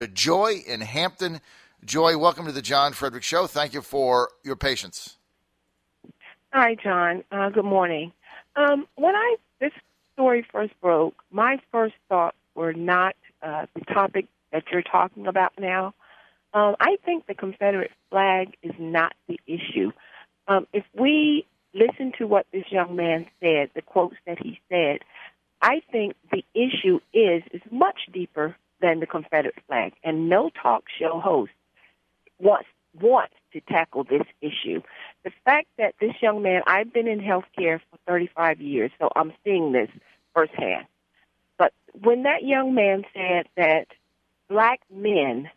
Joy in Hampton. Joy, welcome to the John Fredericks Show. Thank you for your patience. Hi, John. Good morning. When this story first broke, my first thoughts were not the topic that you're talking about now. I think the Confederate flag is not the issue. If we listen to what this young man said, the quotes that he said, I think the issue is much deeper than the Confederate flag, and no talk show host wants to tackle this issue. The fact that this young man, I've been in healthcare for 35 years, so I'm seeing this firsthand. But when that young man said that black men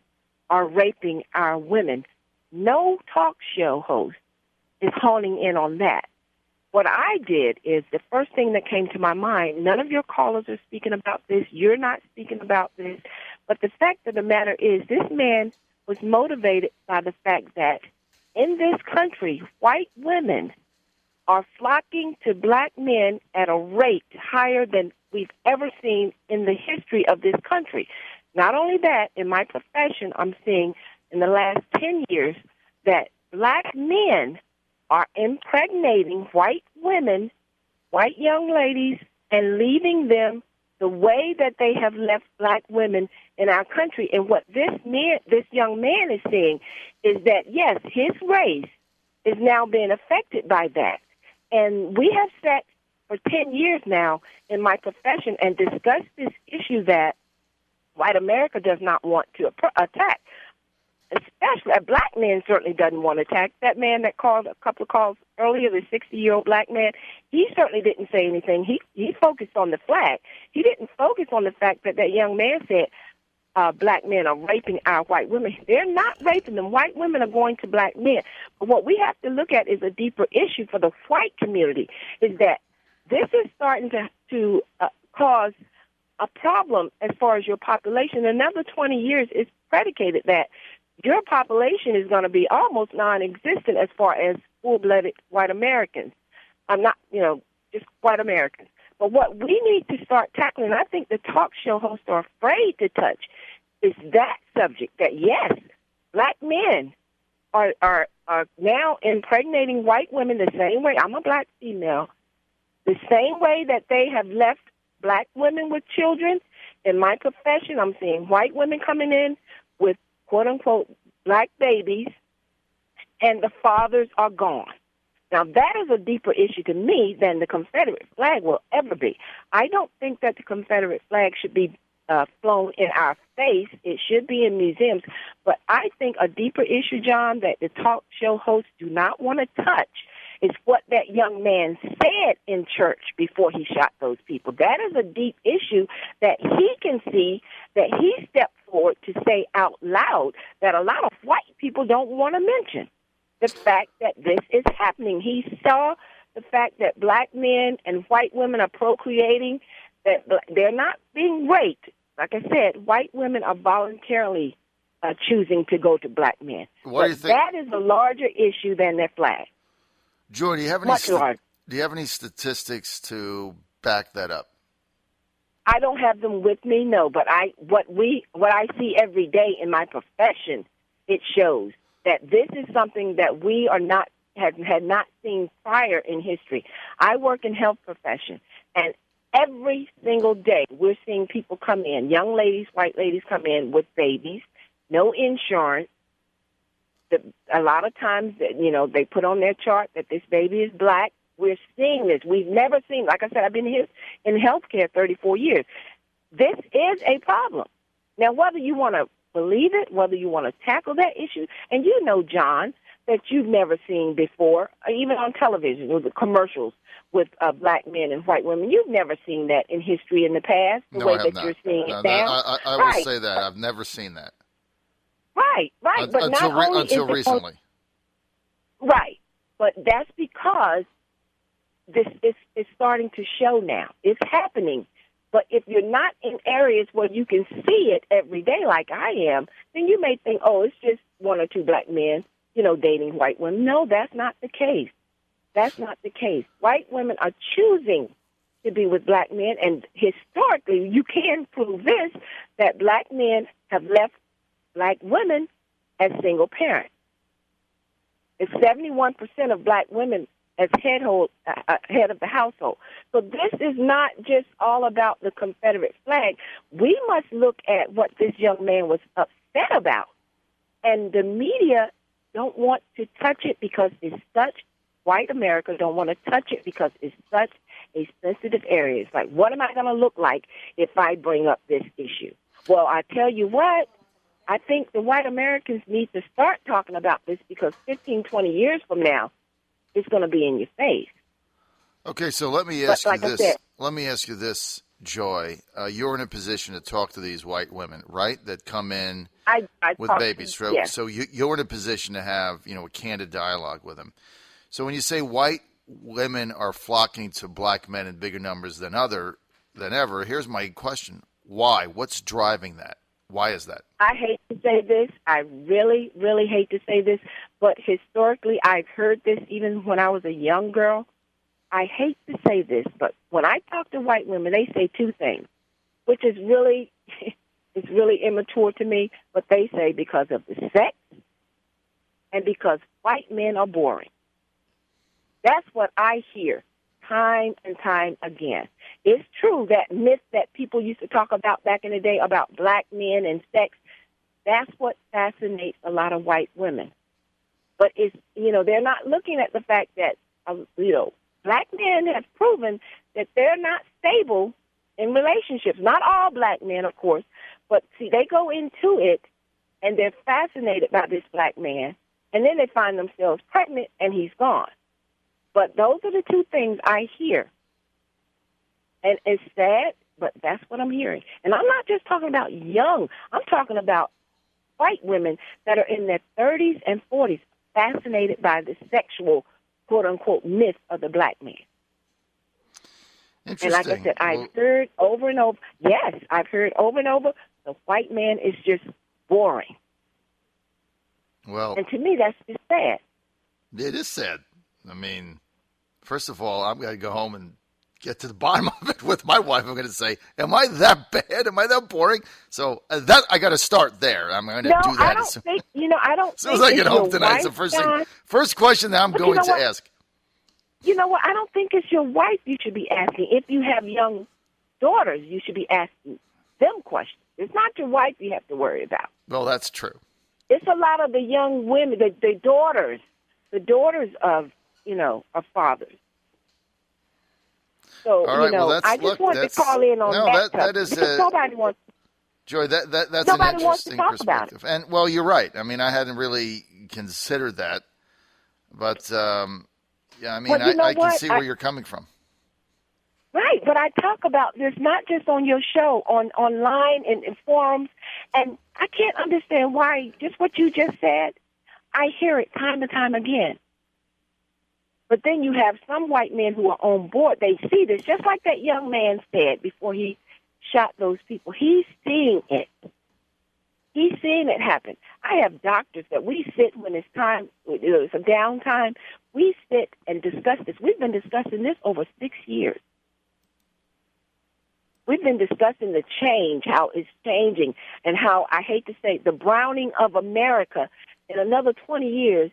are raping our women, no talk show host is honing in on that. What I did is the first thing that came to my mind, none of your callers are speaking about this, you're not speaking about this, but the fact of the matter is this man was motivated by the fact that in this country, white women are flocking to black men at a rate higher than we've ever seen in the history of this country. Not only that, in my profession, I'm seeing in the last 10 years that black men are impregnating white women, white young ladies, and leaving them the way that they have left black women in our country. And what this young man is saying is that, yes, his race is now being affected by that. And we have sat for 10 years now in my profession and discussed this issue that white America does not want to attack. Especially a black man certainly doesn't want to attack. That man that called a couple of calls earlier, the 60-year-old black man, he certainly didn't say anything. He focused on the flag. He didn't focus on the fact that that young man said black men are raping our white women. They're not raping them. White women are going to black men. But what we have to look at is a deeper issue for the white community, is that this is starting to cause a problem as far as your population. Another 20 years is predicated that your population is going to be almost non-existent as far as full-blooded white Americans. I'm not, just white Americans. But what we need to start tackling, I think the talk show hosts are afraid to touch, is that subject, that yes, black men are now impregnating white women the same way. I'm a black female. The same way that they have left black women with children. In my profession, I'm seeing white women coming in with quote-unquote black babies, and the fathers are gone. Now, that is a deeper issue to me than the Confederate flag will ever be. I don't think that the Confederate flag should be flown in our face. It should be in museums. But I think a deeper issue, John, that the talk show hosts do not want to touch is what that young man said in church before he shot those people. That is a deep issue that he can see, that he stepped forward to say out loud that a lot of white people don't want to mention. The fact that this is happening. He saw the fact that black men and white women are procreating, that they're not being raped. Like I said, white women are voluntarily choosing to go to black men. What do you think? That is a larger issue than their flag. Joy, do you have any statistics to back that up? I don't have them with me, no. But what I see every day in my profession, it shows that this is something that we had not seen prior in history. I work in health profession, and every single day we're seeing people come in, young ladies, white ladies come in with babies, no insurance. A lot of times, they put on their chart that this baby is black. We're seeing this. We've never seen, like I said, I've been here in healthcare 34 years. This is a problem. Now, whether you want to believe it, whether you want to tackle that issue, and John, that you've never seen before, even on television, with the commercials with black men and white women. You've never seen that in history in the past, the way that you're seeing it now. I will say that. I've never seen that. Right. But until recently. Right. But that's because this is starting to show now. It's happening. But if you're not in areas where you can see it every day like I am, then you may think, oh, it's just one or two black men, dating white women. No, that's not the case. That's not the case. White women are choosing to be with black men, and historically, you can prove this, that black men have left black women as single parents. It's 71% of black women as head of the household. So this is not just all about the Confederate flag. We must look at what this young man was upset about. And the media don't want to touch it because it's such, white America don't want to touch it because it's such a sensitive area. It's like, what am I going to look like if I bring up this issue? Well, I tell you what, I think the white Americans need to start talking about this because 15, 20 years from now, it's going to be in your face. Okay, so let me ask you this. Let me ask you this, Joy. You're in a position to talk to these white women, right, that come in with babies. Yes. So you're in a position to have, a candid dialogue with them. So when you say white women are flocking to black men in bigger numbers than ever, here's my question. Why? What's driving that? Why is that? I hate to say this. I really, really hate to say this. But historically, I've heard this even when I was a young girl. I hate to say this, but when I talk to white women, they say two things, which is really, it's really immature to me. But they say because of the sex and because white men are boring. That's what I hear time and time again. It's true that myth that people used to talk about back in the day about black men and sex, that's what fascinates a lot of white women. But it's, they're not looking at the fact that, black men have proven that they're not stable in relationships. Not all black men, of course, but see, they go into it and they're fascinated by this black man, and then they find themselves pregnant and he's gone. But those are the two things I hear. And it's sad, but that's what I'm hearing. And I'm not just talking about young. I'm talking about white women that are in their 30s and 40s, fascinated by the sexual, quote-unquote, myth of the black man. Interesting. And like I said, I've heard over and over, yes, I've heard over and over, the white man is just boring. Well, and to me, that's just sad. It is sad. I mean, first of all, I'm going to go home and get to the bottom of it with my wife. I'm going to say, am I that bad? Am I that boring? So that I got to start there. I'm going to do that. I don't think, I don't as soon as I get home tonight, it's the first question that I'm going to ask. You know what? I don't think it's your wife you should be asking. If you have young daughters, you should be asking them questions. It's not your wife you have to worry about. Well, that's true. It's a lot of the young women, the daughters of, of fathers. So, I just wanted to call in on that is nobody wants. Joy, that's nobody an wants to interesting talk perspective. About it. And, well, you're right. I mean, I hadn't really considered that. But, I can see where you're coming from. Right, but I talk about this not just on your show, online and in forums, and I can't understand why, just what you just said, I hear it time and time again. But then you have some white men who are on board. They see this, just like that young man said before he shot those people. He's seeing it. He's seeing it happen. I have doctors that we sit when it's time, it's a downtime, we sit and discuss this. We've been discussing this over 6 years. We've been discussing the change, how it's changing, and how, I hate to say, the browning of America in another 20 years,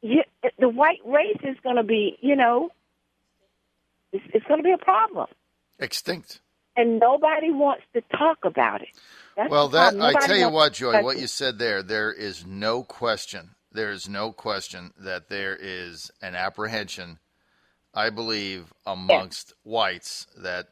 the white race is going to be, it's going to be a problem. Extinct. And nobody wants to talk about it. That's I tell you what, Joy, what you said there is no question. There is no question that there is an apprehension, I believe, amongst whites that,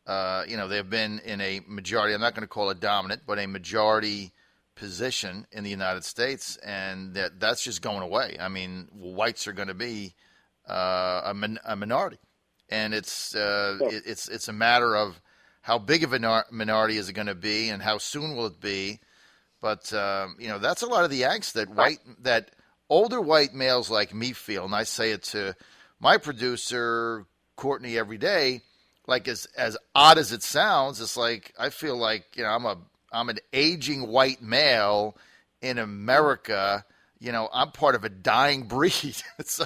they've been in a majority, I'm not going to call it dominant, but a majority position in the United States, and that's just going away. I mean, whites are going to be a minority, and it's a matter of how big of a minority is it going to be, and how soon will it be. But that's a lot of the angst that older white males like me feel, and I say it to my producer Courtney every day. Like as odd as it sounds, it's like I feel like I'm an aging white male in America. I'm part of a dying breed. It's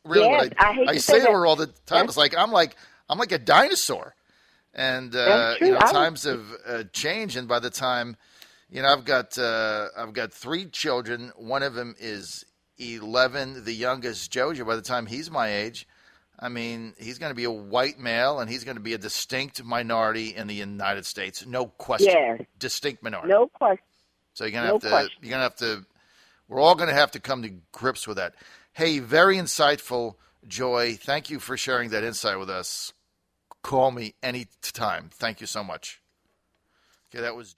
really what I say to her all the time. It's like I'm like a dinosaur, and times have changed. And by the time I've got three children. One of them is 11. The youngest, Jojo, by the time he's my age, I mean, he's going to be a white male, and he's going to be a distinct minority in the United States. No question. Yes. Distinct minority. No question. So you're going to have to. We're all going to have to come to grips with that. Hey, very insightful, Joy. Thank you for sharing that insight with us. Call me any time. Thank you so much. Okay, that was.